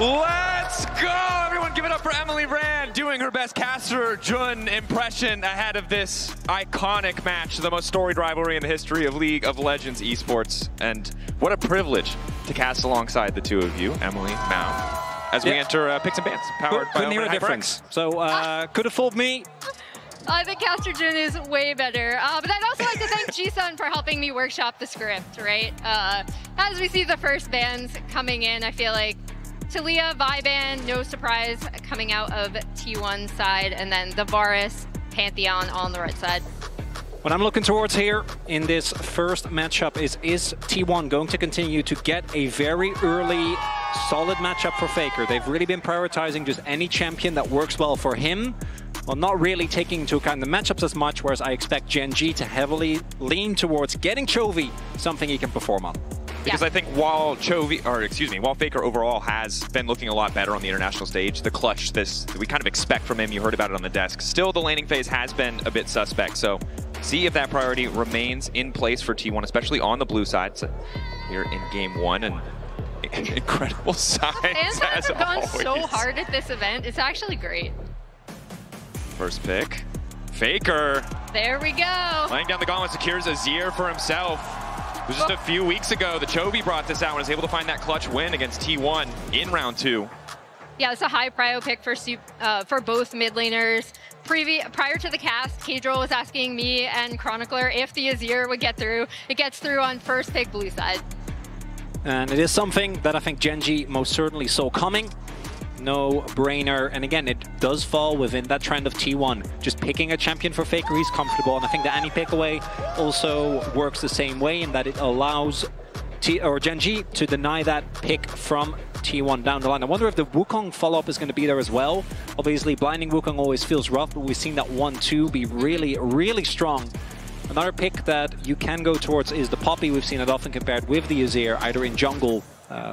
Let's go! Everyone give it up for Emily Rand doing her best caster Jun impression ahead of this iconic match, the most storied rivalry in the history of League of Legends esports. And what a privilege to cast alongside the two of you, Emily, Mao, as we enter Picks and Bans, powered by Couldn't hear a difference. So could have fooled me. I think Caster Jun is way better. But I'd also like to thank G-Sun for helping me workshop the script, right? As we see the first bans coming in, I feel like Talia, Viban, no surprise, coming out of T1 side, and then the Varus, Pantheon on the right side. What I'm looking towards here in this first matchup is T1 going to continue to get a very early, solid matchup for Faker? They've really been prioritizing just any champion that works well for him, while not really taking into account the matchups as much, whereas I expect Gen.G to heavily lean towards getting Chovy something he can perform on. Because I think while while Faker overall has been looking a lot better on the international stage, the clutch we kind of expect from him, you heard about it on the desk, still the laning phase has been a bit suspect. So see if that priority remains in place for T1, especially on the blue side. So here in game one, and incredible signs as have gone so hard at this event. It's actually great. First pick, Faker. There we go. Laying down the gauntlet, secures Azir for himself. It was just a few weeks ago that Chovy brought this out and was able to find that clutch win against T1 in round 2. Yeah, it's a high prio pick for both mid laners. Prior to the cast, Kadril was asking me and Chronicler if the Azir would get through. It gets through on first pick blue side. And it is something that I think Gen.G most certainly saw coming. No brainer, and again, it does fall within that trend of T1. Just picking a champion for Faker, he's comfortable, and I think the Annie pick away also works the same way in that it allows Gen.G to deny that pick from T1 down the line. I wonder if the Wukong follow-up is going to be there as well. Obviously, blinding Wukong always feels rough, but we've seen that 1-2 be really, really strong. Another pick that you can go towards is the Poppy. We've seen it often compared with the Azir, either in jungle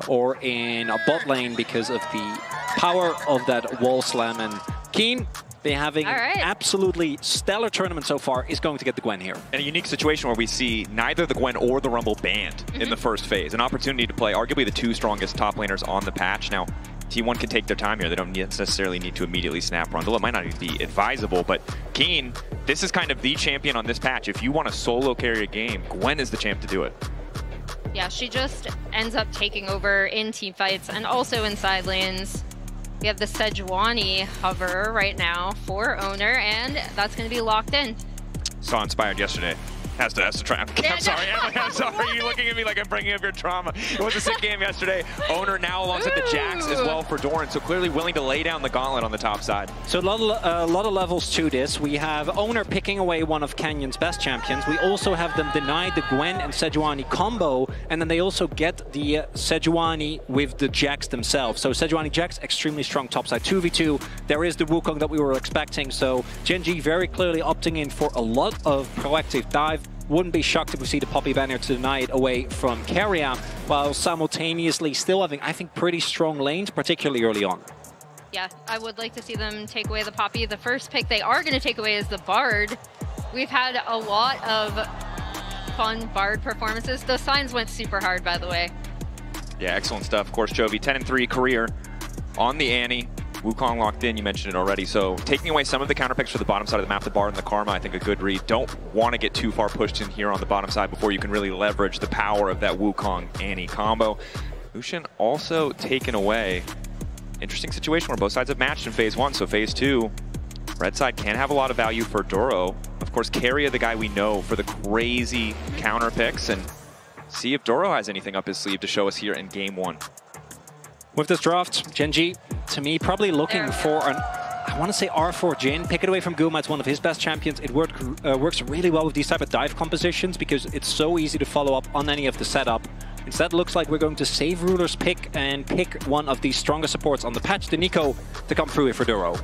or in a bot lane because of the power of that wall slam. And Keen, they having an absolutely stellar tournament so far, is going to get the Gwen here. In a unique situation where we see neither the Gwen or the Rumble banned in the first phase. An opportunity to play arguably the two strongest top laners on the patch. Now, T1 can take their time here. They don't necessarily need to immediately snap Rundle. It might not even be advisable, but Keen, this is kind of the champion on this patch. If you want to solo carry a game, Gwen is the champ to do it. Yeah, she just ends up taking over in team fights and also in side lanes. We have the Sejuani hover right now for Owner, and that's going to be locked in. Saw Inspired yesterday. Has to try. I'm sorry, Emily, I'm sorry. You're looking at me like I'm bringing up your trauma. It was a sick game yesterday. Owner now alongside the Jax as well for Doran, so clearly willing to lay down the gauntlet on the top side. So a lot of levels to this. We have Owner picking away one of Canyon's best champions. We also have them deny the Gwen and Sejuani combo, and then they also get the Sejuani with the Jax themselves. So Sejuani Jax, extremely strong topside 2v2. There is the Wukong that we were expecting, so Gen.G very clearly opting in for a lot of proactive dive. Wouldn't be shocked if we see the Poppy banner to deny it away from Keria, while simultaneously still having, I think, pretty strong lanes, particularly early on. Yeah, I would like to see them take away the Poppy. The first pick they are going to take away is the Bard. We've had a lot of fun Bard performances. Those signs went super hard, by the way. Yeah, excellent stuff. Of course, Chovy, 10-3 career on the Annie. Wukong locked in, you mentioned it already. So taking away some of the counter picks for the bottom side of the map, the Bard and the Karma, I think a good read. Don't want to get too far pushed in here on the bottom side before you can really leverage the power of that Wukong-Annie combo. Lucian also taken away. Interesting situation where both sides have matched in phase 1. So phase 2, red side can have a lot of value for Duro. Of course, Keria, the guy we know for the crazy counter picks, and see if Duro has anything up his sleeve to show us here in game 1. With this draft, Gen.G, to me, probably looking for an, I want to say R4 Jhin. Pick it away from Guma. It's one of his best champions. It works really well with these type of dive compositions because it's so easy to follow up on any of the setup. Instead, looks like we're going to save Ruler's pick and pick one of the strongest supports on the patch, the Nico, to come through here for Duro.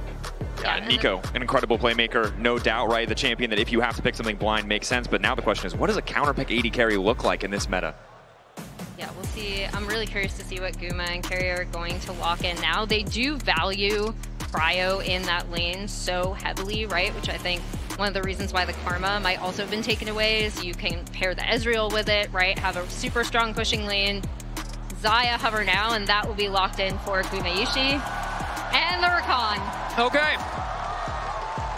Yeah, Nico, an incredible playmaker, no doubt, right? The champion that if you have to pick something blind makes sense. But now the question is, what does a counter pick AD carry look like in this meta? Yeah, we'll see. I'm really curious to see what Guma and Keria are going to lock in now. They do value Cryo in that lane so heavily, right? Which I think one of the reasons why the Karma might also have been taken away is you can pair the Ezreal with it, right? Have a super strong pushing lane. Xayah hover now, and that will be locked in for Gumayushi. And the Rakan. Okay.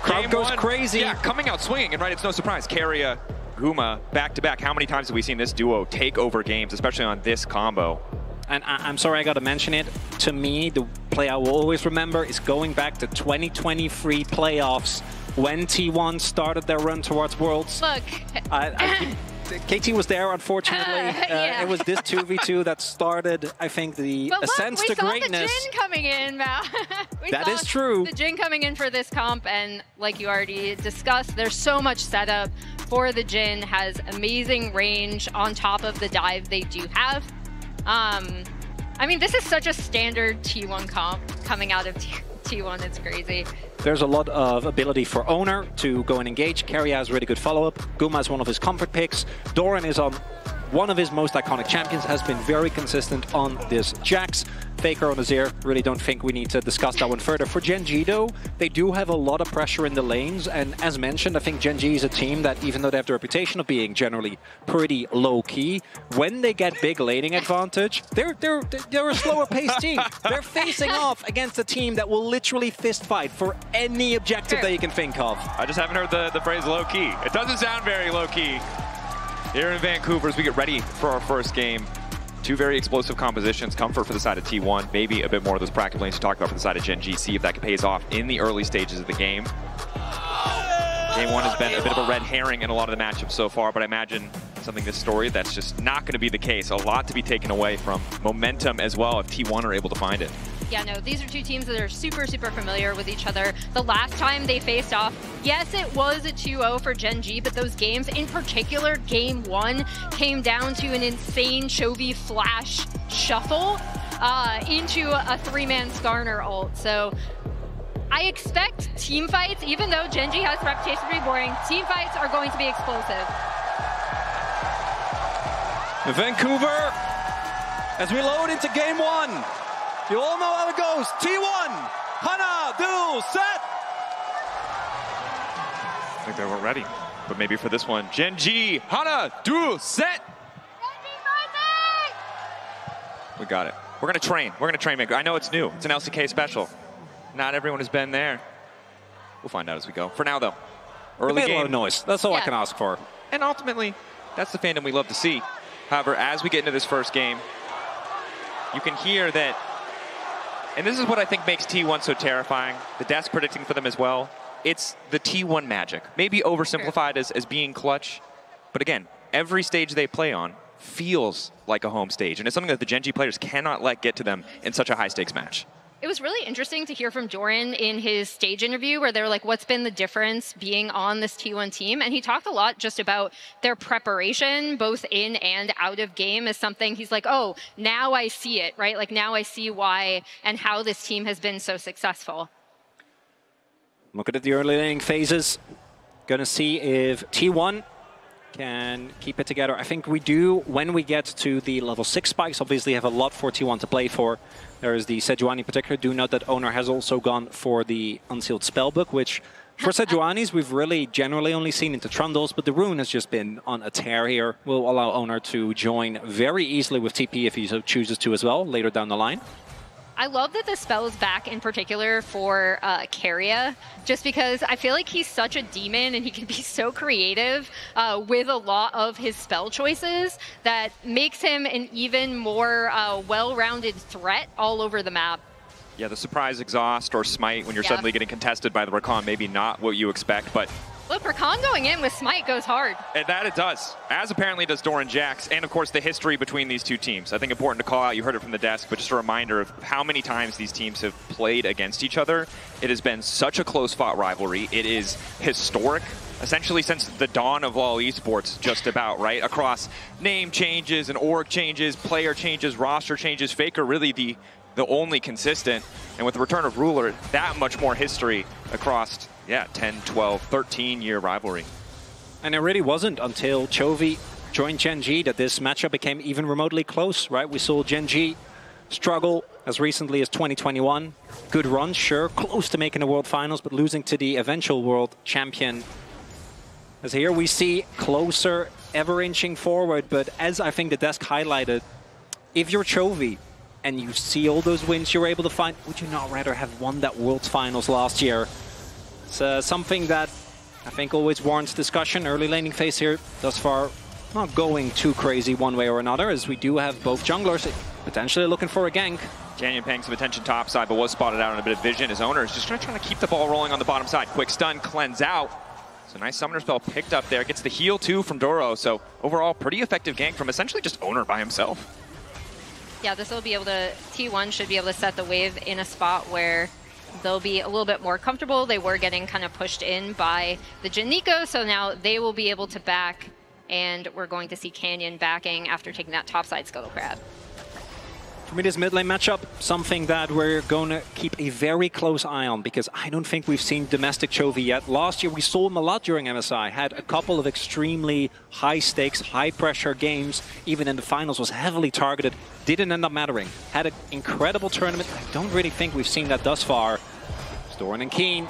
Crowd goes crazy. Yeah, coming out swinging, and right, it's no surprise. Keria, Guma, back-to-back. How many times have we seen this duo take over games, especially on this combo? And I'm sorry I got to mention it. To me, the play I will always remember is going back to 2023 playoffs when T1 started their run towards Worlds. Look. KT was there, unfortunately. Yeah. It was this 2v2 that started, I think, the ascent to greatness. We saw the Jin coming in, Matt. That is true. The Jin coming in for this comp, and like you already discussed, there's so much setup for the Jin. Has amazing range on top of the dive they do have. I mean, this is such a standard T1 comp coming out of T1. It's crazy. There's a lot of ability for Owner to go and engage. Keria has really good follow-up. Guma is one of his comfort picks. Doran is on one of his most iconic champions, has been very consistent on this Jax. Faker on Azir, really don't think we need to discuss that one further. For Gen.G though, they do have a lot of pressure in the lanes, and as mentioned, I think Gen.G is a team that, even though they have the reputation of being generally pretty low-key, when they get big laning advantage, they're a slower-paced team. They're facing off against a team that will literally fist-fight for any objective that you can think of. I just haven't heard the phrase low-key. It doesn't sound very low-key. Here in Vancouver, as we get ready for our first game, two very explosive compositions. Comfort for the side of T1, maybe a bit more of those bracket lanes to talk about for the side of Gen.G. See if that pays off in the early stages of the game. Game one has been a bit of a red herring in a lot of the matchups so far, but I imagine something this story that's just not going to be the case. A lot to be taken away from momentum as well if T1 are able to find it. Yeah, no, these are two teams that are super, super familiar with each other. The last time they faced off, yes, it was a 2-0 for Gen.G, but those games, in particular, game one, came down to an insane Chovy flash shuffle into a three-man Skarner ult. So I expect team fights, even though Gen.G has the reputation to be boring, team fights are going to be explosive. Vancouver, as we load into game one. You all know how it goes. T1, Hana, duel, set. I think they weren't ready, but maybe for this one, Gen.G, Hana, duel, set. We got it. We're gonna train. We're gonna train. I know it's new. It's an LCK special. Not everyone has been there. We'll find out as we go. For now, though, early game. A lot of noise. That's all I can ask for. And ultimately, that's the fandom we love to see. However, as we get into this first game, you can hear that. And this is what I think makes T1 so terrifying. The desk predicting for them as well. It's the T1 magic. Maybe oversimplified as being clutch. But again, every stage they play on feels like a home stage. And it's something that the Gen.G players cannot let get to them in such a high-stakes match. It was really interesting to hear from Doran in his stage interview where they were like, what's been the difference being on this T1 team? And he talked a lot just about their preparation, both in and out of game, as something he's like, oh, now I see it, right? Like now I see why and how this team has been so successful. Looking at the early laning phases, gonna see if T1 can keep it together. I think we do, when we get to the level 6 spikes, obviously have a lot for T1 to play for. There is the Sejuani in particular. Do note that Owner has also gone for the Unsealed Spellbook, which for Sejuani's we've really generally only seen into Trundles, but the rune has just been on a tear here. Will allow Owner to join very easily with TP if he so chooses to as well, later down the line. I love that the spell is back in particular for Keria, just because I feel like he's such a demon and he can be so creative with a lot of his spell choices that makes him an even more well-rounded threat all over the map. Yeah, the surprise exhaust or smite when you're suddenly getting contested by the Rakan, maybe not what you expect, but look, Rakan going in with smite goes hard. And that it does, as apparently does Doran Jax, and of course the history between these two teams. I think important to call out, you heard it from the desk, but just a reminder of how many times these teams have played against each other. It has been such a close-fought rivalry. It is historic, essentially since the dawn of LoL Esports, just about, right? Across name changes and org changes, player changes, roster changes, Faker really the only consistent. And with the return of Ruler, that much more history across, yeah, 10, 12, 13-year rivalry. And it really wasn't until Chovy joined Gen.G that this matchup became even remotely close, right? We saw Gen.G struggle as recently as 2021. Good run, sure, close to making the World Finals, but losing to the eventual World Champion. As here we see closer, ever inching forward, but as I think the desk highlighted, if you're Chovy and you see all those wins you're able to find, would you not rather have won that World's Finals last year? It's something that I think always warrants discussion. Early laning phase here thus far, not going too crazy one way or another, as we do have both junglers potentially looking for a gank. Canyon paying some attention top side, but was spotted out on a bit of vision. His owner is just trying to keep the ball rolling on the bottom side. Quick stun, cleanse out. So nice summoner spell picked up there. Gets the heal too from Doro. So overall, pretty effective gank from essentially just owner by himself. Yeah, this will be able to, T1 should be able to set the wave in a spot where they'll be a little bit more comfortable. They were getting kind of pushed in by the Gen.G, so now they will be able to back, and we're going to see Canyon backing after taking that topside Scuttle Crab. For me, this mid lane matchup, something that we're going to keep a very close eye on, because I don't think we've seen domestic Chovy yet. Last year, we saw him a lot during MSI. Had a couple of extremely high-stakes, high-pressure games. Even in the finals, was heavily targeted. Didn't end up mattering. Had an incredible tournament. I don't really think we've seen that thus far. Doran and Keen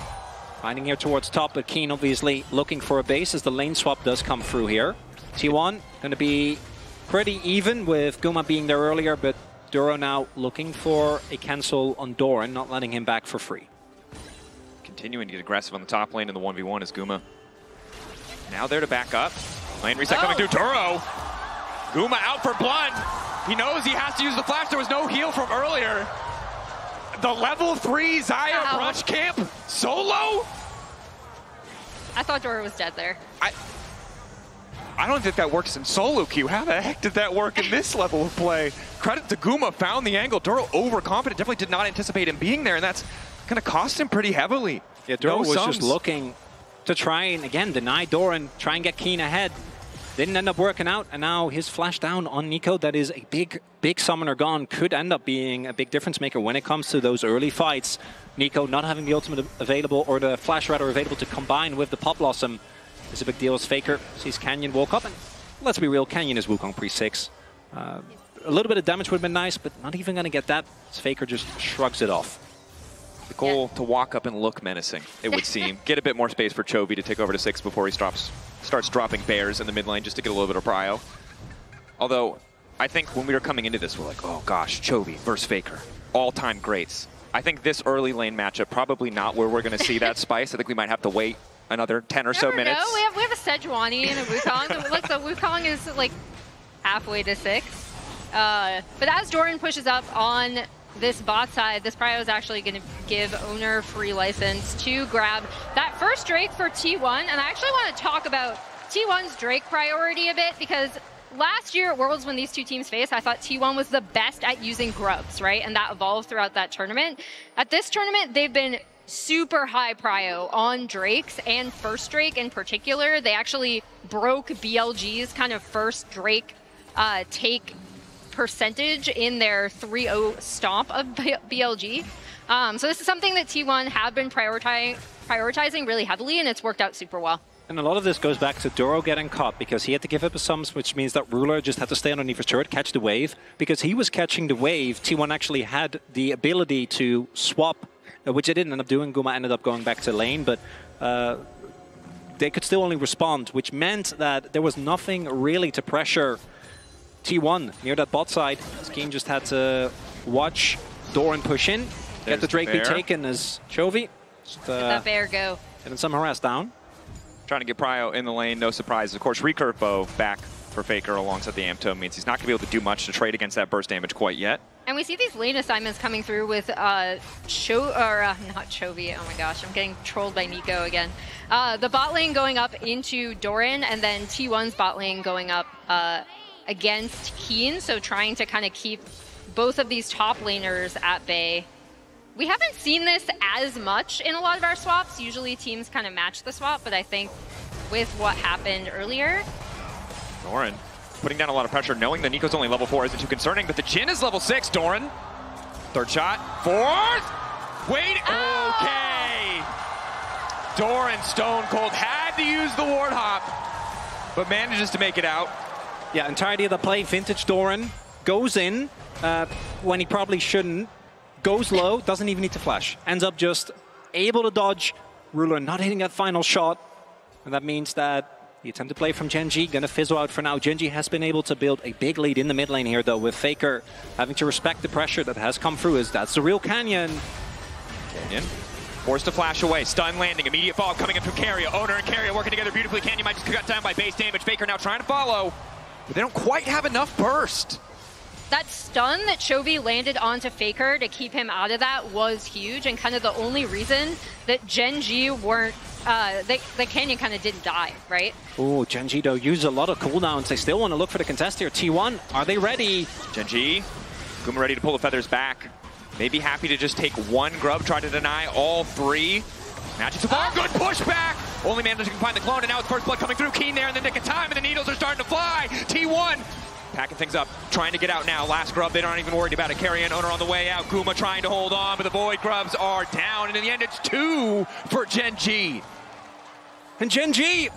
finding here towards top, but Keen obviously looking for a base as the lane swap does come through here. T1 going to be pretty even with Guma being there earlier, but Duro now looking for a cancel on Doran, not letting him back for free. Continuing to get aggressive on the top lane in the 1v1 is Guma. Now there to back up. Lane reset coming through Duro. Guma out for blood. He knows he has to use the flash. There was no heal from earlier. The level 3 Xayah rush camp solo? I thought Doro was dead there. I don't think that works in solo queue. How the heck did that work in this level of play? Credit to Guma, found the angle. Doro overconfident, definitely did not anticipate him being there, and that's going to cost him pretty heavily. Yeah, Doro was just looking to try and, again, deny Doran, try and get Keen ahead. Didn't end up working out, and now his flash down on Nico, that is a big summoner gone, could end up being a big difference maker when it comes to those early fights. Nico not having the ultimate available, or the flash rather available to combine with the Pop Blossom is a big deal as Faker sees Canyon walk up, and let's be real, Canyon is Wukong pre-6. A little bit of damage would have been nice, but not even going to get that, as Faker just shrugs it off. The goal to walk up and look menacing, it would seem. Get a bit more space for Chovy to take over to 6 before he starts dropping bears in the mid lane just to get a little bit of prio. Although, I think when we were coming into this, we're like, oh gosh, Chovy versus Faker, all-time greats. I think this early lane matchup, probably not where we're going to see that spice. I think we might have to wait another 10 or so minutes. No, we have a Sejuani and a Wukong. Look, the Wukong is like halfway to 6. But as Doran pushes up on this bot side, this prio is actually going to give owner free license to grab that first Drake for T1. And I actually want to talk about T1's Drake priority a bit, because last year at Worlds, when these two teams faced, I thought T1 was the best at using grubs, right? And that evolved throughout that tournament. At this tournament, they've been super high prio on Drakes, and first Drake in particular. They actually broke BLG's kind of first Drake take percentage in their 3-0 stomp of BLG. So this is something that T1 have been prioritizing really heavily, and it's worked out super well. And a lot of this goes back to Doro getting caught, because he had to give up his sums, which means that Ruler just had to stay underneath his turret, catch the wave. Because he was catching the wave, T1 actually had the ability to swap, which they didn't end up doing. Guma ended up going back to lane, but they could still only respond, which meant that there was nothing really to pressure T1 near that bot side. Scheme just had to watch Doran push in, get the Drake be taken as Chovy. Let that bear go. Getting some harass down. Trying to get prio in the lane, no surprise. Of course, recurve bow back for Faker alongside the Amto means he's not going to be able to do much to trade against that burst damage quite yet. And we see these lane assignments coming through with not Chovy. Oh my gosh, I'm getting trolled by Nico again. The bot lane going up into Doran, and then T1's bot lane going up against Keen. So trying to kind of keep both of these top laners at bay. We haven't seen this as much in a lot of our swaps. Usually teams kind of match the swap, but I think with what happened earlier. Doran putting down a lot of pressure, knowing that Nico's only level 4 isn't too concerning, but the Jhin is level 6, Doran. Third shot, fourth, wait, okay. Doran stone cold, had to use the ward hop, but manages to make it out. Yeah, entirety of the play, vintage Doran goes in when he probably shouldn't. Goes low, doesn't even need to flash. Ends up just able to dodge. Ruler not hitting that final shot. And that means that The attempted play from Gen.G gonna fizzle out for now. Gen.G has been able to build a big lead in the mid lane here, though, with Faker having to respect the pressure that has come through, as that's the real Canyon. Canyon forced to flash away. Stun landing. Immediate follow coming in from Carrier. Owner and Carrier working together beautifully. Canyon might just cut down by base damage. Faker now trying to follow, but they don't quite have enough burst. That stun that Chovy landed onto Faker to keep him out of that was huge, and kind of the only reason that Gen.G weren't, the Canyon kind of didn't die, right? Oh, Gen.G though used a lot of cooldowns. They still want to look for the contest here. T1, are they ready? Gen.G, Guma ready to pull the feathers back. Maybe happy to just take one grub, try to deny all three. Magic so far, good pushback! Only managed to find the clone, and now it's first blood coming through. Keen there in the nick of time, and the needles are starting to fly. T1 packing things up, trying to get out now. Last grub, they aren't even worried about it. Carry and Owner on the way out. Guma trying to hold on, but the Void grubs are down, and in the end, it's 2 for Gen.G. And Gen.G,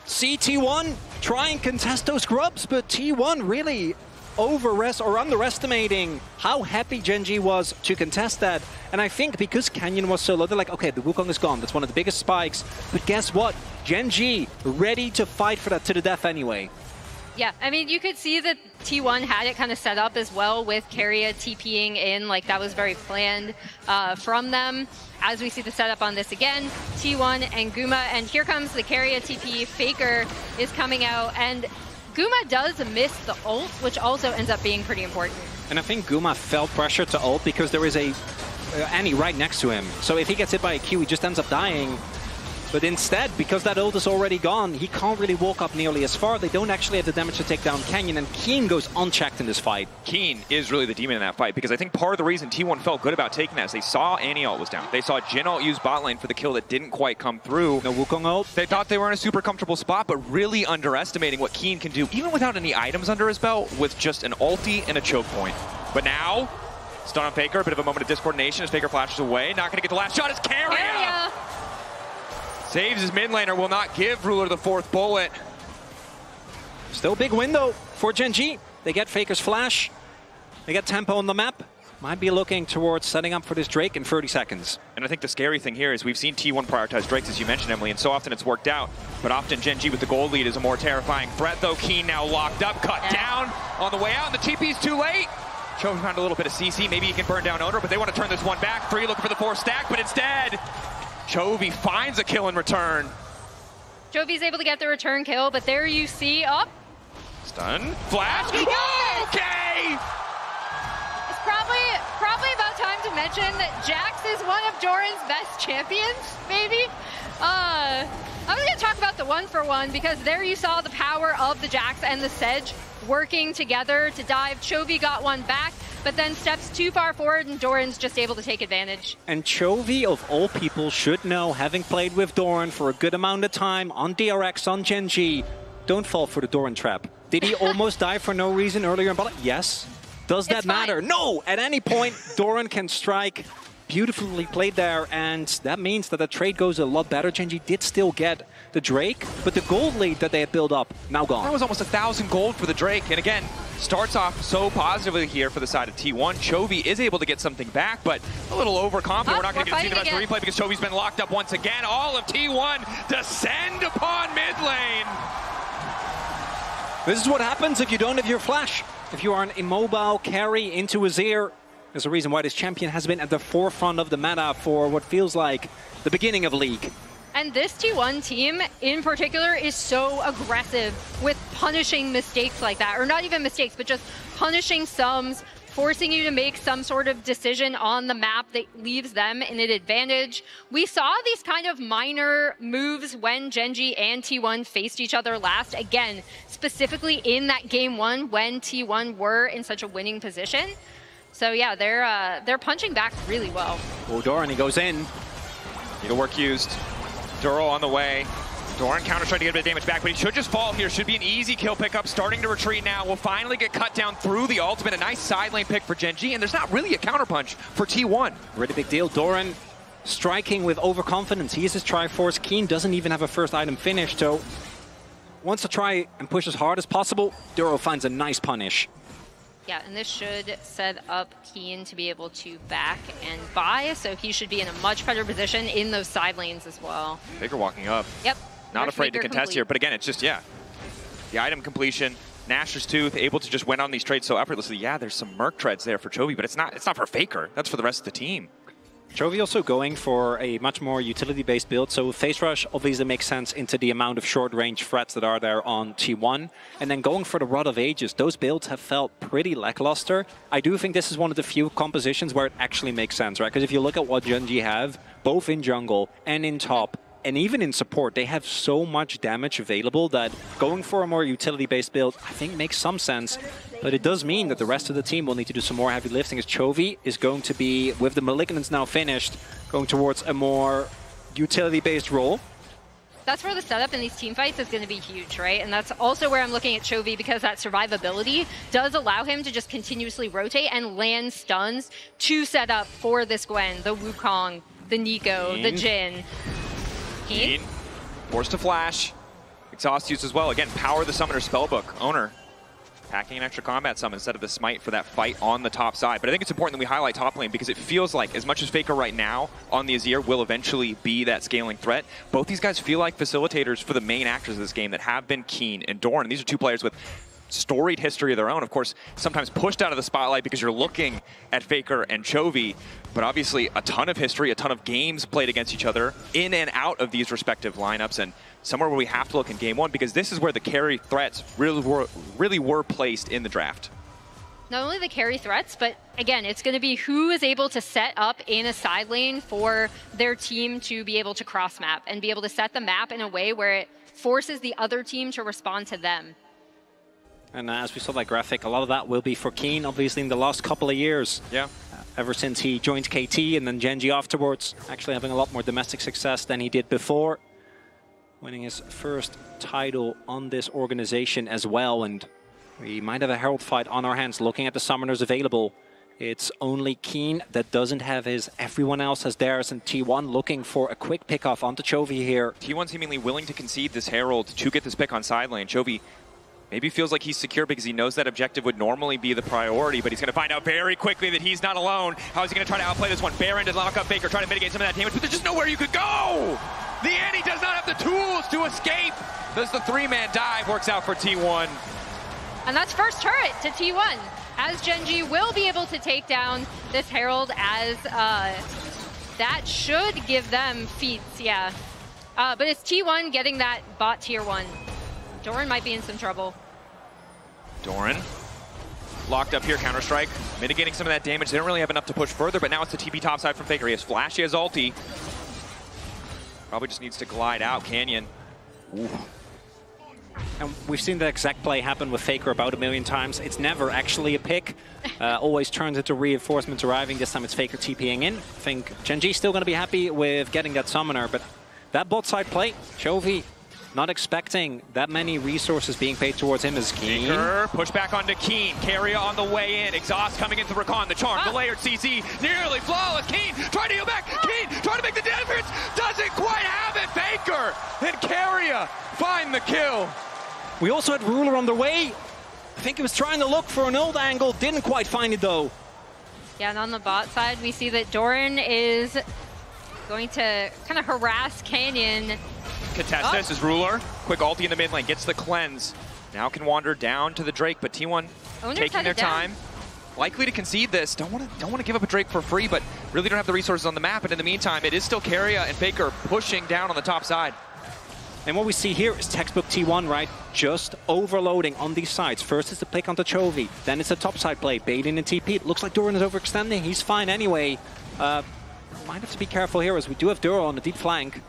see T1 try and contest those grubs, but T1 really underestimating how happy Gen.G was to contest that. And I think because Canyon was so low, they're like, okay, the Wukong is gone. That's one of the biggest spikes. But guess what? Gen.G ready to fight for that to the death anyway. Yeah, I mean, you could see that T1 had it kind of set up as well with Carrier TPing in, like that was very planned from them. As we see the setup on this again, T1 and Guma, and here comes the Carrier TP. Faker is coming out, and Guma does miss the ult, which also ends up being pretty important. And I think Guma felt pressure to ult because there is a Annie right next to him. So if he gets hit by a Q, he just ends up dying. But instead, because that ult is already gone, he can't really walk up nearly as far. They don't actually have the damage to take down Canyon, and Keen goes unchecked in this fight. Keen is really the demon in that fight, because I think part of the reason T1 felt good about taking that is they saw Annie ult was down. They saw Jin ult use bot lane for the kill that didn't quite come through. No Wukong ult. They thought they were in a super comfortable spot, but really underestimating what Keen can do, even without any items under his belt, with just an ulti and a choke point. But now, stun on Faker, a bit of a moment of discoordination as Faker flashes away. Not going to get the last shot as Carrier saves his mid laner, will not give Ruler the 4th bullet. Still big window for Gen.G. They get Faker's flash. They get tempo on the map. Might be looking towards setting up for this Drake in 30 seconds. And I think the scary thing here is we've seen T1 prioritize Drakes, as you mentioned, Emily, and so often it's worked out. But often Gen.G with the gold lead is a more terrifying threat, though. Keen now locked up, cut down on the way out, and the TP's too late. Chovy found a little bit of CC. Maybe he can burn down Owner, but they want to turn this one back. 3 looking for the 4th stack, but instead, Chovy finds a kill in return. Chovy's able to get the return kill, but there you see, Stun, flash, okay! It's probably about time to mention that Jax is one of Doran's best champions, maybe? I was going to talk about the 1-for-1 because there you saw the power of the Jax and the Sedge working together to dive. Chovy got one back, but then steps too far forward and Doran's just able to take advantage. And Chovy, of all people, should know, having played with Doran for a good amount of time on DRX, on Gen.G, don't fall for the Doran trap. Did he almost die for no reason earlier in battle? Yes. Does that matter? No! At any point, Doran can strike. Beautifully played there, and that means that the trade goes a lot better. Gen.G did still get the Drake, but the gold lead that they had built up, now gone. That was almost 1,000 gold for the Drake, and again, starts off so positively here for the side of T1. Chovy is able to get something back, but a little overconfident. We're not going to get to see the rest of the replay because Chovy's been locked up once again. All of T1 descend upon mid lane. This is what happens if you don't have your flash. If you are an immobile carry into Azir, there's a reason why this champion has been at the forefront of the meta for what feels like the beginning of League. And this T1 team in particular is so aggressive with punishing mistakes like that, or not even mistakes, but just punishing sums, forcing you to make some sort of decision on the map that leaves them in an advantage. We saw these kind of minor moves when Gen.G and T1 faced each other last, again, specifically in that game 1 when T1 were in such a winning position. So yeah, they're punching back really well. Oh, Doran, he goes in. Needle work used. Duro on the way. Doran counter trying to get a bit of damage back, but he should just fall here. Should be an easy kill pickup. Starting to retreat now. Will finally get cut down through the ultimate. A nice side lane pick for Gen.G, and there's not really a counterpunch for T1. Really big deal. Doran striking with overconfidence. He is his Triforce. Keen doesn't even have a first item finished, so wants to try and push as hard as possible. Duro finds a nice punish. Yeah, and this should set up Keen to be able to back and buy, so he should be in a much better position in those side lanes as well. Faker walking up. Yep. Not afraid to contest here, but again, it's just, yeah, the item completion, Nashor's Tooth, able to just win on these trades so effortlessly. Yeah, there's some Merc treads there for Chovy, but it's not for Faker. That's for the rest of the team. Chovy also going for a much more utility-based build, so Phase Rush obviously makes sense into the amount of short-range threats that are there on T1. And then going for the Rod of Ages, those builds have felt pretty lackluster. I do think this is one of the few compositions where it actually makes sense, right? Because if you look at what Gen.G have, both in jungle and in top, and even in support, they have so much damage available that going for a more utility-based build, I think, makes some sense. But it does mean that the rest of the team will need to do some more heavy lifting, as Chovy is going to be, with the Malignants now finished, going towards a more utility-based role. That's where the setup in these team fights is going to be huge, right? And that's also where I'm looking at Chovy, because that survivability does allow him to just continuously rotate and land stuns to set up for this Gwen, the Wukong, the Nico, the Jhin. Keen, forced to flash. Exhaust use as well. Again, power the Summoner Spellbook. Owner packing an extra combat summon instead of the smite for that fight on the top side. But I think it's important that we highlight top lane, because it feels like, as much as Faker right now on the Azir will eventually be that scaling threat, both these guys feel like facilitators for the main actors of this game that have been Keen and Doran. And these are two players with storied history of their own, of course, sometimes pushed out of the spotlight because you're looking at Faker and Chovy, but obviously a ton of history, a ton of games played against each other in and out of these respective lineups, and somewhere where we have to look in game one, because this is where the carry threats really were placed in the draft. Not only the carry threats, but again, it's going to be who is able to set up in a side lane for their team to be able to cross map and be able to set the map in a way where it forces the other team to respond to them. And as we saw that graphic, a lot of that will be for Keen, obviously, in the last couple of years. Yeah. Ever since he joined KT and then Gen.G afterwards, actually having a lot more domestic success than he did before. Winning his first title on this organization as well. And we might have a Herald fight on our hands. Looking at the summoners available, it's only Keen that doesn't have his. Everyone else has theirs, and T1 looking for a quick pick-off onto Chovy here. T1 seemingly willing to concede this Herald to get this pick on side lane. Chovy maybe feels like he's secure because he knows that objective would normally be the priority, but he's going to find out very quickly that he's not alone. How is he going to try to outplay this one? Baron to lock up Faker, try to mitigate some of that damage, but there's just nowhere you could go! The Annie does not have the tools to escape! Does the three-man dive, works out for T1. And that's first turret to T1, as Gen.G will be able to take down this Herald, as that should give them feats, yeah. But it's T1 getting that bot tier 1. Doran might be in some trouble. Doran locked up here, Counter-Strike, mitigating some of that damage. They don't really have enough to push further, but now it's the TP topside from Faker. He has Flash, he has ulti. Probably just needs to glide out. Canyon. Ooh. And we've seen the exact play happen with Faker about 1 million times. It's never actually a pick. Always turns into reinforcements arriving. This time it's Faker TPing in. I think Gen.G still going to be happy with getting that summoner, but that bot side play, Chovy not expecting that many resources being paid towards him as Keen. Faker, push back onto Keen. Carrier on the way in. Exhaust coming into Rakan. The charm, the layered CC, nearly flawless. Keen trying to heal back. Keen trying to make the difference. Doesn't quite have it. Faker and Carrier find the kill. We also had Ruler on the way. I think he was trying to look for an ult angle. Didn't quite find it though. Yeah, and on the bot side, we see that Doran is going to kind of harass Canyon. Contest this is Ruler. Quick ulti in the mid lane, gets the cleanse. Now can wander down to the Drake, but T1 taking their time. Likely to concede this. Don't want to give up a Drake for free, but really don't have the resources on the map. And in the meantime, it is still Carrier and Faker pushing down on the top side. And what we see here is textbook T1, right? Just overloading on these sides. First it's the pick onto Chovy, then it's a topside play, baiting and TP. It looks like Doran is overextending. He's fine anyway. Might have to be careful here, as we do have Duro on the deep flank.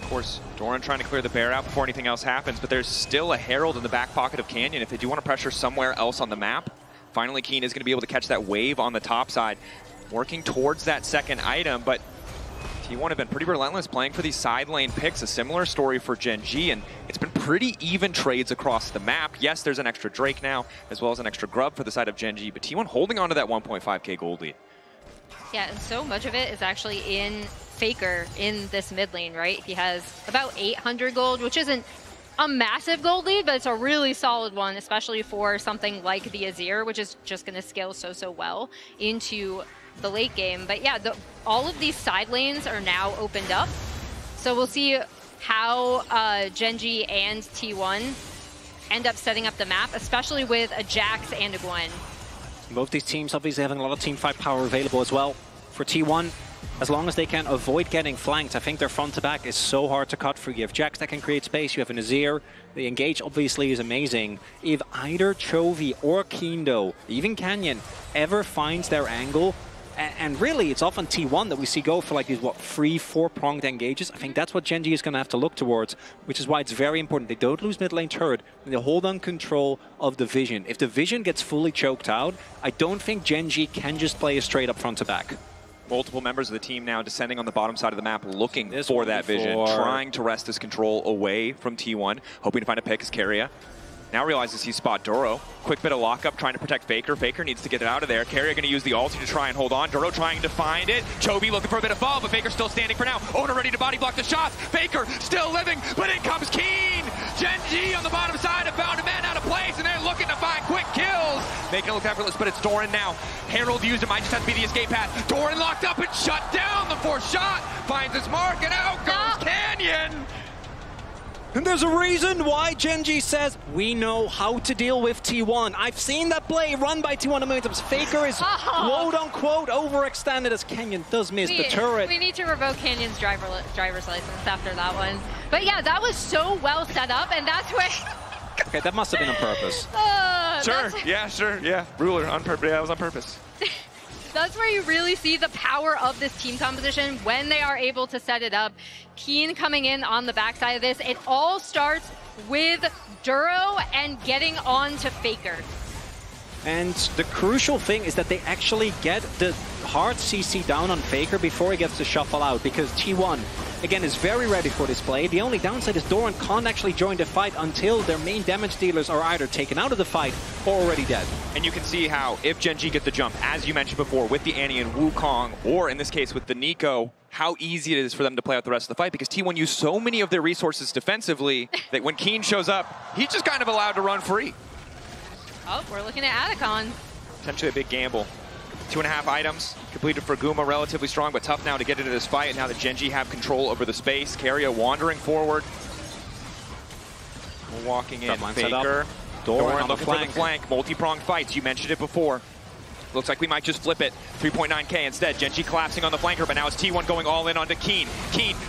Of course, Doran trying to clear the bear out before anything else happens, but there's still a Herald in the back pocket of Canyon if they do want to pressure somewhere else on the map. Finally, Keen is going to be able to catch that wave on the top side, working towards that second item, but T1 have been pretty relentless playing for these side lane picks. A similar story for Gen.G, and it's been pretty even trades across the map. Yes, there's an extra Drake now, as well as an extra Grub for the side of Gen.G, but T1 holding on to that 1.5k gold lead. Yeah, and so much of it is actually in Faker in this mid lane, right? He has about 800 gold, which isn't a massive gold lead, but it's a really solid one, especially for something like the Azir, which is just going to scale so well into the late game. But yeah, all of these side lanes are now opened up. So we'll see how Gen.G and T1 end up setting up the map, especially with a Jax and a Gwen. Both these teams obviously having a lot of team fight power available as well. For T1, as long as they can avoid getting flanked, I think their front to back is so hard to cut for. You have Jax that can create space, you have an Azir. The engage obviously is amazing. If either Chovy or Kindo, even Canyon, ever finds their angle, and really it's often T1 that we see go for like these, what, 3-4-pronged engages. I think that's what Gen.G is going to have to look towards, which is why it's very important. They don't lose mid lane turret, and they hold on control of the vision. If the vision gets fully choked out, I don't think Gen.G can just play a straight up front to back. Multiple members of the team now descending on the bottom side of the map, looking for that vision, trying to wrest this control away from T1, hoping to find a pick as Keria. Now realizes he's spot Duro. Quick bit of lockup, trying to protect Faker. Faker needs to get it out of there. Keria going to use the ulti to try and hold on. Duro trying to find it. Chovy looking for a bit of fall, but Faker still standing for now. Owner ready to body block the shots. Faker still living, but in comes Keen. Gen.G on the bottom side have found a man out of place, and they're looking to find quick kills. Making it look effortless, but it's Doran now. Herald used it, might just have to be the escape path. Doran locked up and shut down. The fourth shot finds his mark, and out goes Canyon. And there's a reason why Gen.G says, we know how to deal with T1. I've seen that play run by T1 a million times. Faker is quote-unquote overextended as Canyon does miss the turret. We need to revoke Canyon's driver's license after that one. But yeah, that was so well set up, and that's where... Okay, that must have been on purpose. Yeah. Ruler, on purpose. Yeah, it was on purpose. That's where you really see the power of this team composition when they are able to set it up. Keen coming in on the backside of this. It all starts with Duro and getting on to Faker. And the crucial thing is that they actually get the hard CC down on Faker before he gets to shuffle out, because T1, again, is very ready for this play. The only downside is Doran can't actually join the fight until their main damage dealers are either taken out of the fight or already dead. And you can see how, if Gen.G get the jump, as you mentioned before, with the Annie and Wukong, or in this case with the Nico, how easy it is for them to play out the rest of the fight, because T1 used so many of their resources defensively that when Keen shows up, he's just kind of allowed to run free. Oh, we're looking at Atacon. Potentially a big gamble. 2.5 items completed for Guma, relatively strong, but tough now to get into this fight. Now that Gen.G have control over the space. Keria wandering forward. Walking in. Faker. Doran looking for the flank. Multi-pronged fights. You mentioned it before. Looks like we might just flip it. 3.9k instead. Gen.G collapsing on the flanker, but now it's T1 going all in onto Keen.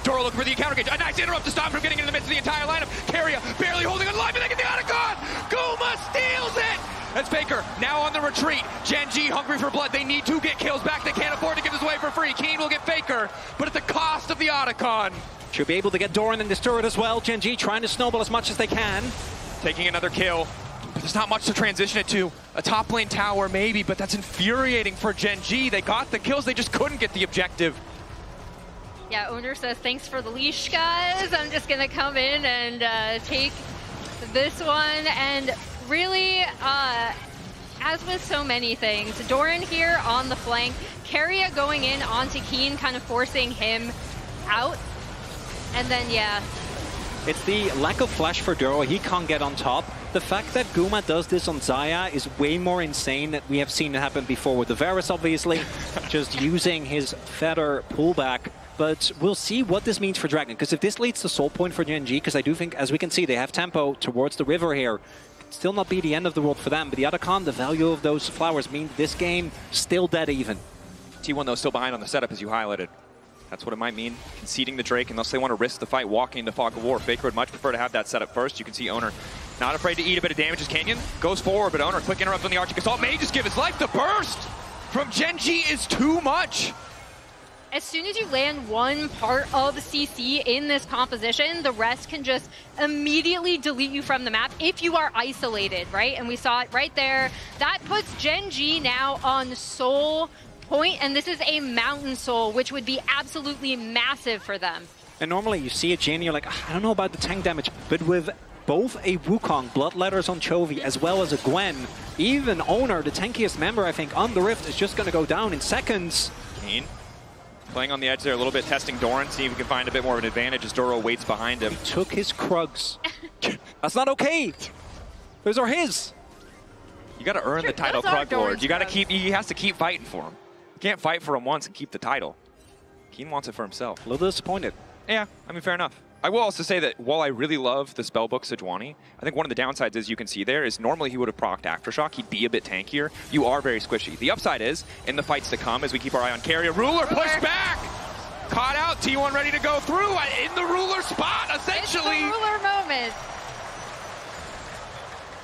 Doro looking for the counter gauge. A nice interrupt to stop him from getting into the midst of the entire lineup. Keria barely holding it alive, and they get the Atacon! Guma steals it! That's Faker now on the retreat. Gen.G hungry for blood. They need to get kills back. They can't afford to give this away for free. Keen will get Faker, but at the cost of the Atacon. Should be able to get Doran in this turret as well. Gen.G trying to snowball as much as they can. Taking another kill. But there's not much to transition it to. A top lane tower maybe, but that's infuriating for Gen.G. They got the kills, they just couldn't get the objective. Yeah, Owner says, thanks for the leash, guys. I'm just gonna come in and take this one. And really, as with so many things, Doran here on the flank, Keria going in onto Keen, kind of forcing him out. And then, yeah. It's the lack of flash for Duro. He can't get on top. The fact that Guma does this on Xayah is way more insane than we have seen it happen before with the Varus, obviously, just using his feather pullback. But we'll see what this means for Dragon, because if this leads to soul point for Gen.G, because I do think, as we can see, they have tempo towards the river here, it'd still not be the end of the world for them. But the Atacon, the value of those flowers mean this game still dead even. T1, though, still behind on the setup, as you highlighted. That's what it might mean, conceding the Drake, unless they want to risk the fight walking into Fog of War. Faker would much prefer to have that setup first. You can see Owner not afraid to eat a bit of damage as Canyon goes forward, but Owner, quick interrupt on the Arctic Assault, may just give his life. The burst from Gen.G is too much. As soon as you land one part of CC in this composition, the rest can just immediately delete you from the map if you are isolated, right? And we saw it right there. That puts Gen.G now on soul point, and this is a mountain soul, which would be absolutely massive for them. And normally you see a Jhin, you're like, I don't know about the tank damage, but with both a Wukong, blood letters on Chovy, as well as a Gwen, even Owner, the tankiest member, I think, on the Rift, is just going to go down in seconds. Keen playing on the edge there a little bit, testing Doran, see if he can find a bit more of an advantage as Doro waits behind him. He took his Krugs. That's not okay. Those are his. You got to earn the title, Krug Lord. You got to keep. He has to keep fighting for him. You can't fight for him once and keep the title. Keen wants it for himself. A little disappointed. Yeah, I mean, fair enough. I will also say that while I really love the spellbook Sejuani, I think one of the downsides, as you can see there, is normally he would have procced Aftershock. He'd be a bit tankier. You are very squishy. The upside is, in the fights to come, as we keep our eye on carry, a Ruler pushed back! Caught out, T1 ready to go through, in the Ruler spot, essentially! It's the Ruler moment!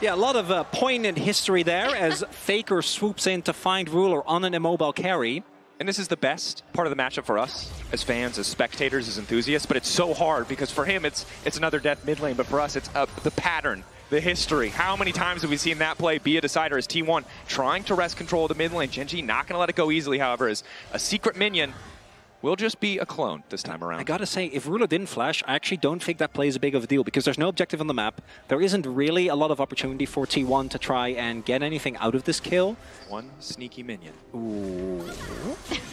Yeah, a lot of poignant history there as Faker swoops in to find Ruler on an immobile carry. And this is the best part of the matchup for us, as fans, as spectators, as enthusiasts, but it's so hard because for him it's another death mid lane, but for us it's the pattern, the history. How many times have we seen that play be a decider as T1 trying to wrest control of the mid lane? Gen.G not going to let it go easily, however, as a secret minion will just be a clone this time around. I gotta say, if Ruler didn't flash, I actually don't think that plays a big of a deal because there's no objective on the map. There isn't really a lot of opportunity for T1 to try and get anything out of this kill. One sneaky minion. Ooh.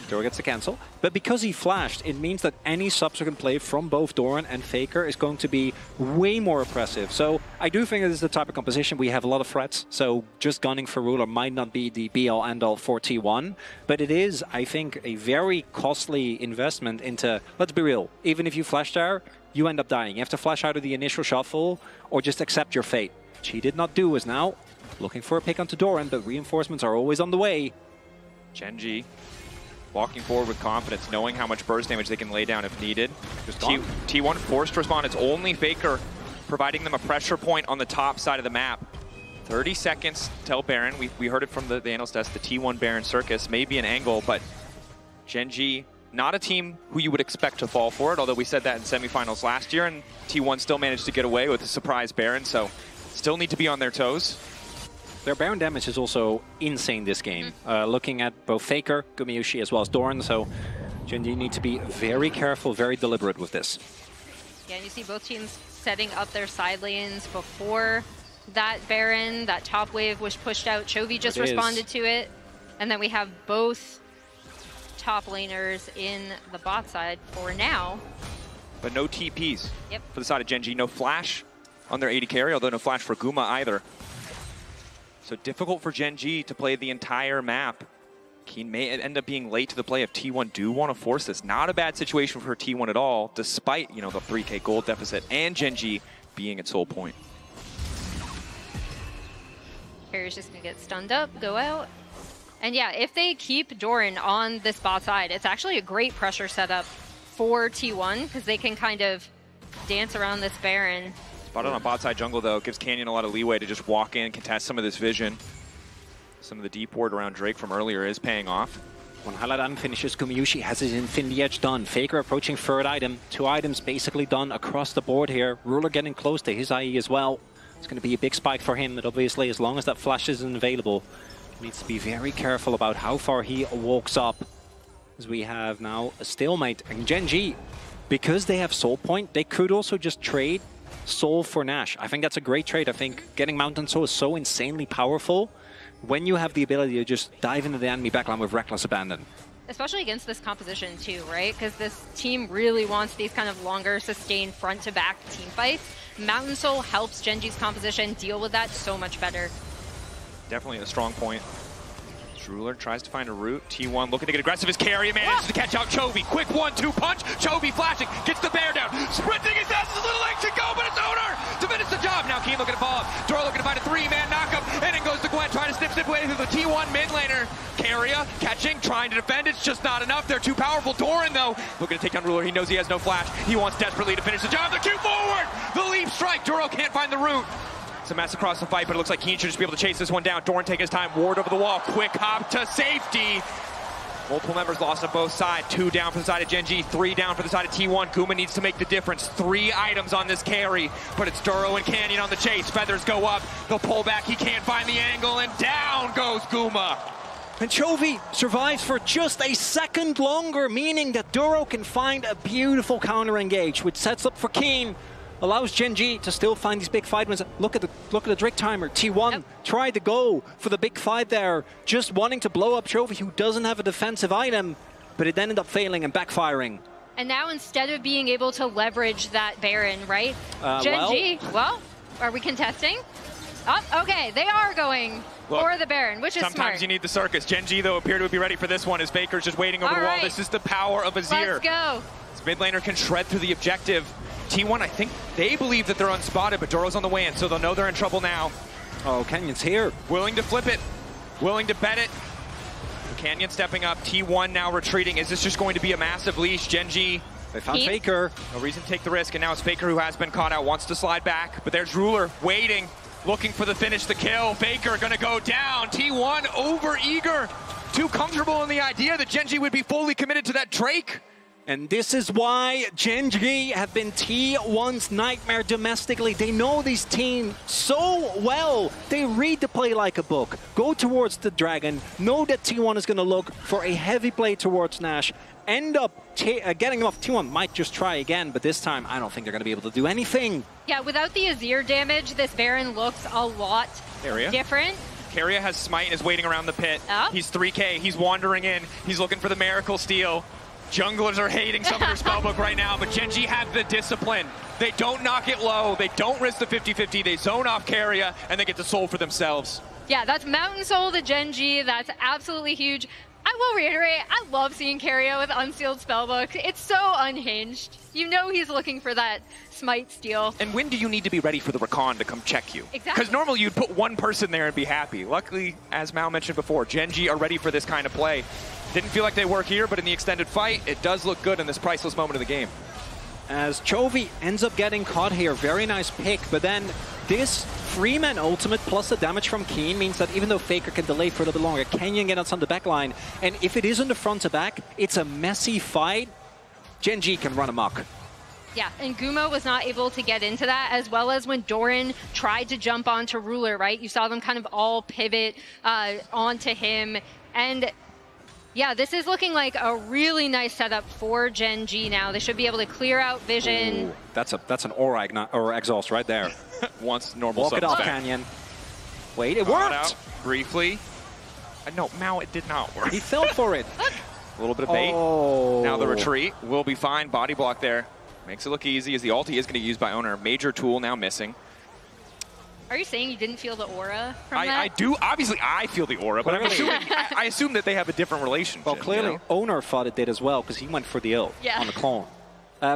Doro gets the cancel. But because he flashed, it means that any subsequent play from both Doran and Faker is going to be way more oppressive. So I do think this is the type of composition we have a lot of threats. So just gunning for Ruler might not be the be-all end-all for T1. But it is, I think, a very costly investment into, let's be real, even if you flash there, you end up dying. You have to flash out of the initial shuffle or just accept your fate. Which he did not do, is now looking for a pick onto Doran, but reinforcements are always on the way. Gen.G walking forward with confidence, knowing how much burst damage they can lay down if needed. Just T1 forced to respond. It's only Faker providing them a pressure point on the top side of the map. 30 seconds till Baron. We heard it from the analyst desk, the T1 Baron circus. Maybe an angle, but Gen.G, not a team who you would expect to fall for it, although we said that in semifinals last year, and T1 still managed to get away with a surprise Baron, so still need to be on their toes. Their Baron damage is also insane this game. Looking at both Faker, Gumayushi, as well as Doran, so Gen.G need to be very careful, very deliberate with this. Yeah, and you see both teams setting up their side lanes before that Baron. That top wave was pushed out. Chovy just responded to it. And then we have both top laners in the bot side for now. But no TPs for the side of Gen.G. No flash on their AD carry, although no flash for Guma either. So difficult for Gen.G to play the entire map. Keen may end up being late to the play if T1 do want to force this. Not a bad situation for T1 at all, despite, you know, the 3K gold deficit and Gen.G being at sole point. Carrier's just going to get stunned up, go out. And yeah, if they keep Doran on this bot side, it's actually a great pressure setup for T1 because they can kind of dance around this Baron. Spotted on bot side jungle, though, gives Canyon a lot of leeway to just walk in, contest some of this vision. Some of the deep ward around Drake from earlier is paying off. When Highlight Item finishes, Gumayushi has his Infinity Edge done. Faker approaching third item. 2 items basically done across the board here. Ruler getting close to his IE as well. It's going to be a big spike for him, but obviously as long as that flash isn't available, he needs to be very careful about how far he walks up. As we have now a stalemate. And Gen.G, because they have Soul Point, they could also just trade Soul for Nash. I think that's a great trade. I think getting Mountain Soul is so insanely powerful when you have the ability to just dive into the enemy backline with reckless abandon. Especially against this composition too, right? Because this team really wants these kind of longer, sustained front-to-back team fights. Mountain Soul helps Gen.G's composition deal with that so much better. Definitely a strong point. Ruler tries to find a route. T1 looking to get aggressive as carry, manages to catch out Chovy. Quick 1-2 punch. Chovy flashing, gets the bear down. Sprinting as fast as his little legs can go, but it's Owner to finish the job. Now Keen looking to follow up. Doro looking to find a 3-man knockup, and in goes to Gwen, trying to snip away through the T1 mid laner. Carrier catching, trying to defend. It's just not enough. They're too powerful. Doran, though, looking to take down Ruler. He knows he has no flash. He wants desperately to finish the job. They're too forward. The leap strike. Doro can't find the route. It's a mess across the fight, but it looks like Keen should just be able to chase this one down. Doran taking his time, ward over the wall, quick hop to safety. Multiple members lost on both sides. 2 down for the side of Gen.G, 3 down for the side of T1. Guma needs to make the difference. 3 items on this carry, but it's Doro and Canyon on the chase. Feathers go up, the pullback, he can't find the angle, and down goes Guma. And Chovy survives for just a second longer, meaning that Doro can find a beautiful counter engage, which sets up for Keen. Allows Gen.G to still find these big fight wins. Look at the Drake timer. T1 tried to go for the big fight there, just wanting to blow up Chovy, who doesn't have a defensive item, but it ended up failing and backfiring. And now instead of being able to leverage that Baron, right? Gen.G, well, are we contesting? Oh, okay, they are going for the Baron, which is smart. Sometimes you need the circus. Gen.G, though, appear to be ready for this one as Faker's just waiting over the wall. This is the power of Azir. Let's go. This mid laner can shred through the objective. T1, I think they believe that they're unspotted, but Doro's on the way in, so they'll know they're in trouble now. Oh, Canyon's here. Willing to flip it, willing to bet it. Canyon stepping up, T1 now retreating. Is this just going to be a massive leash? Gen.G. They found Faker. No reason to take the risk, and now it's Faker who has been caught out, wants to slide back, but there's Ruler waiting, looking for the finish, the kill. Faker gonna go down. T1 over eager, too comfortable in the idea that Gen.G would be fully committed to that Drake. And this is why Gen.G have been T1's nightmare domestically. They know these teams so well. They read the play like a book. Go towards the Dragon. Know that T1 is going to look for a heavy play towards Nash. End up getting off. T1 might just try again, but this time I don't think they're going to be able to do anything. Yeah, without the Azir damage, this Baron looks a lot different. Keria has Smite and is waiting around the pit. Oh. He's 3K. He's wandering in. He's looking for the Miracle Steal. Junglers are hating some of their spellbook right now, but Gen.G have the discipline. They don't knock it low. They don't risk the 50-50. They zone off Keria, and they get the soul for themselves. Yeah, that's Mountain Soul to Gen.G. That's absolutely huge. I will reiterate, I love seeing Keria with unsealed spellbook. It's so unhinged. You know he's looking for that Smite steal. And when do you need to be ready for the Rakan to come check you? Exactly. Because normally you'd put one person there and be happy. Luckily, as Mal mentioned before, Gen.G are ready for this kind of play. Didn't feel like they were here, but in the extended fight, it does look good in this priceless moment of the game. As Chovy ends up getting caught here, very nice pick, but then this Freeman ultimate plus the damage from Keen means that even though Faker can delay for a little bit longer, Canyon gets on the back line, and if it is on the front to back, it's a messy fight. Gen.G can run amok. Yeah, and Guma was not able to get into that, as well as when Doran tried to jump onto Ruler, right? You saw them kind of all pivot onto him, and yeah, this is looking like a really nice setup for Gen.G now. They should be able to clear out vision. Ooh, that's an aura exhaust right there. Once normal Walk it off, Canyon. Wait, it worked! Out briefly. No, Mao, it did not work. He fell for it. A little bit of bait. Oh. Now the retreat will be fine. Body block there. Makes it look easy as the ulti is going to be used by Owner. Major tool now missing. Are you saying you didn't feel the aura from that? I do. Obviously, I feel the aura, but I assume that they have a different relationship. Well, clearly, you know? Owner thought it did as well, because he went for the ult on the clone.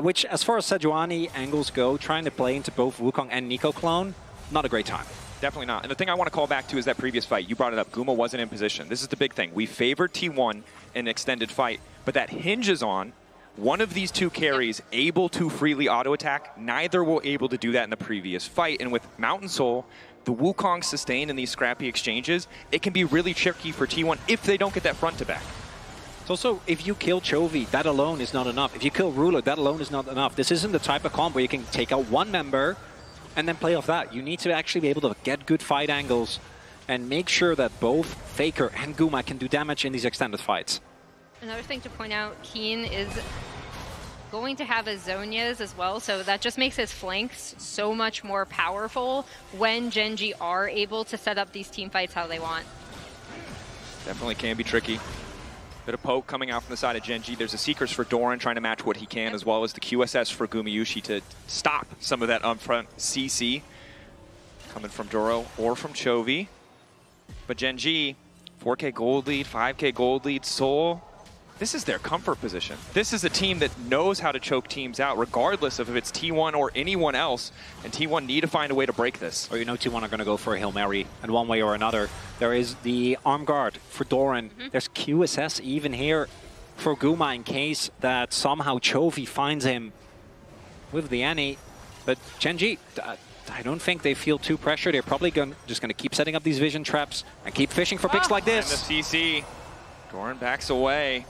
Which, as far as Sejuani angles go, trying to play into both Wukong and Nico clone, not a great time. Definitely not. And the thing I want to call back to is that previous fight. You brought it up. Guma wasn't in position. This is the big thing. We favored T1 in an extended fight, but that hinges on one of these two carries able to freely auto-attack. Neither were able to do that in the previous fight. And with Mountain Soul, the Wukong sustained in these scrappy exchanges, it can be really tricky for T1 if they don't get that front to back. It's also, if you kill Chovy, that alone is not enough. If you kill Ruler, that alone is not enough. This isn't the type of combo where you can take out one member and then play off that. You need to actually be able to get good fight angles and make sure that both Faker and Guma can do damage in these extended fights. Another thing to point out, Keen is going to have his Zonias as well, so that just makes his flanks so much more powerful when Gen.G are able to set up these team fights how they want. Definitely can be tricky. Bit of poke coming out from the side of Gen.G. There's a Seekers for Doran trying to match what he can, as well as the QSS for Gumayushi to stop some of that upfront CC coming from Doro or from Chovy. But Gen.G, 4K gold lead, 5K gold lead, Soul. This is their comfort position. This is a team that knows how to choke teams out, regardless of if it's T1 or anyone else. And T1 need to find a way to break this. Or you know T1 are going to go for a Hail Mary in one way or another. There is the arm guard for Doran. There's QSS even here for Guma in case that somehow Chovy finds him with the Annie. But Gen.G, I don't think they feel too pressured. They're probably just going to keep setting up these vision traps and keep fishing for picks like this. And the CC. Doran backs away.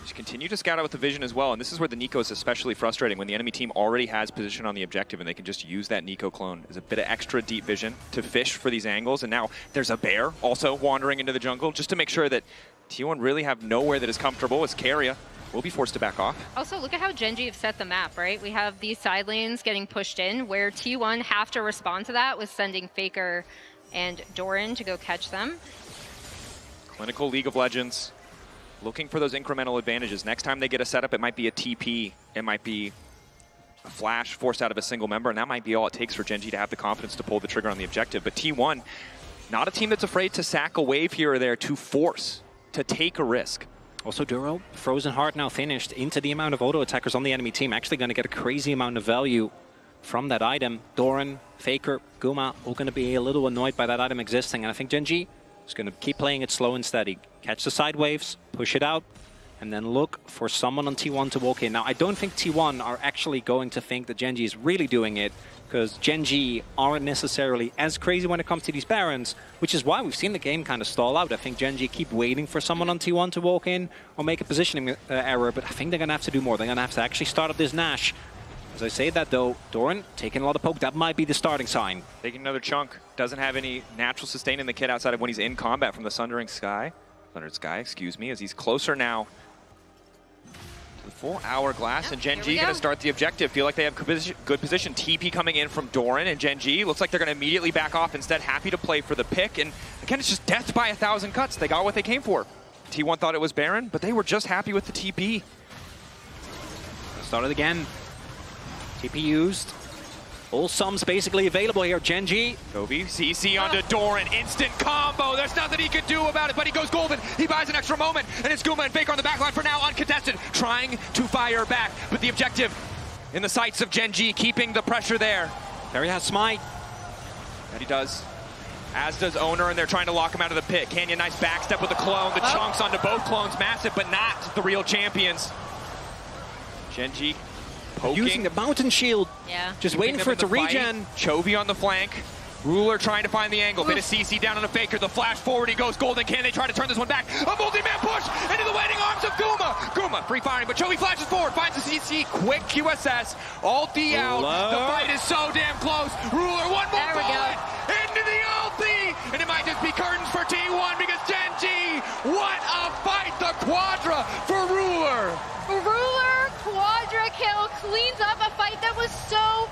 Just continue to scout out with the vision as well, and this is where the Nico is especially frustrating, when the enemy team already has position on the objective and they can just use that Nico clone as a bit of extra deep vision to fish for these angles. And now there's a bear also wandering into the jungle just to make sure that T1 really have nowhere that is comfortable, as Keria will be forced to back off. Also, look at how Gen.G have set the map, right? We have these side lanes getting pushed in, where T1 have to respond to that with sending Faker and Doran to go catch them. Clinical League of Legends. Looking for those incremental advantages. Next time they get a setup, it might be a TP. It might be a flash forced out of a single member, and that might be all it takes for Gen.G to have the confidence to pull the trigger on the objective. But T1, not a team that's afraid to sack a wave here or there to force, to take a risk. Also, Duro, Frozen Heart now finished into the amount of auto attackers on the enemy team. Actually going to get a crazy amount of value from that item. Doran, Faker, Guma, all going to be a little annoyed by that item existing. And I think Gen.G is going to keep playing it slow and steady. Catch the side waves, push it out, and then look for someone on T1 to walk in. Now, I don't think T1 are actually going to think that Gen.G is really doing it, because Gen.G aren't necessarily as crazy when it comes to these Barons, which is why we've seen the game kind of stall out. I think Gen.G keep waiting for someone on T1 to walk in or make a positioning error, but I think they're going to have to do more. They're going to have to actually start up this Nash. As I say that, though, Doran taking a lot of poke. That might be the starting sign. Taking another chunk. Doesn't have any natural sustain in the kit outside of when he's in combat from the Sundered Sky, excuse me, as he's closer now to the full hourglass. Yep, and Gen.G going to start the objective. Feel like they have good position. TP coming in from Doran and Gen.G. Looks like they're going to immediately back off instead. Happy to play for the pick. And again, it's just death by 1,000 cuts. They got what they came for. T1 thought it was Baron, but they were just happy with the TP. Started again. TP used. All sums basically available here. Gen.G. Chovy, CC onto Doran, instant combo. There's nothing he can do about it, but he goes golden. He buys an extra moment, and it's Guma and Faker on the backline for now, uncontested, trying to fire back. But the objective in the sights of Gen.G, keeping the pressure there. Terry has smite. And he does. As does Owner, and they're trying to lock him out of the pit. Canyon, nice backstep with the clone. The chunks onto both clones, massive, but not the real champions. Gen.G poking. Using the mountain shield. Yeah. Just waiting for it to regen. Chovy on the flank. Ruler trying to find the angle. Bit of CC down on a Faker. The flash forward. He goes golden. Can they try to turn this one back? A multi-man push into the waiting arms of Guma. Guma free firing, but Chovy flashes forward. Finds the CC. Quick QSS. Ulti out. The fight is so damn close. Ruler, one more bullet. Into the ulti. And it might just be curtains for T1 because Gen.G. What a fight. The Quadra for Ruler. Ruler Quadra kill cleans up a fight that was so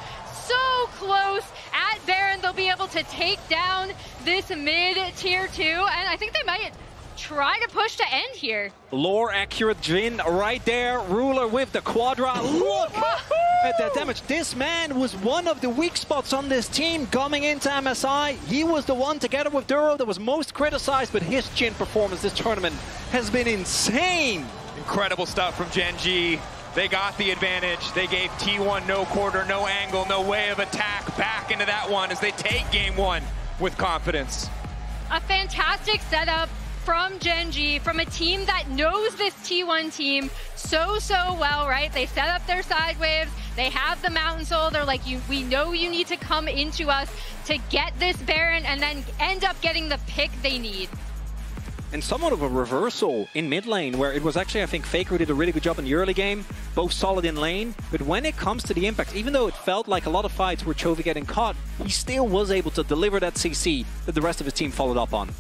close. At Baron, they'll be able to take down this mid-tier 2, and I think they might try to push to end here. Lore accurate Jin right there. Ruler with the Quadra. Look at that damage. This man was one of the weak spots on this team coming into MSI. He was the one, together with Duro, that was most criticized, but his Jin performance this tournament has been insane. Incredible stuff from Gen.G. They got the advantage. They gave T1 no quarter, no angle, no way of attack back into that one as they take game 1 with confidence. A fantastic setup from Gen.G, from a team that knows this T1 team so well, right? They set up their side waves. They have the Mountain Soul. They're like, we know you need to come into us to get this Baron and then end up getting the pick they need. And somewhat of a reversal in mid lane, where it was actually, I think, Faker did a really good job in the early game, both solid in lane, but when it comes to the impact, even though it felt like a lot of fights were Chovy getting caught, he still was able to deliver that CC that the rest of his team followed up on.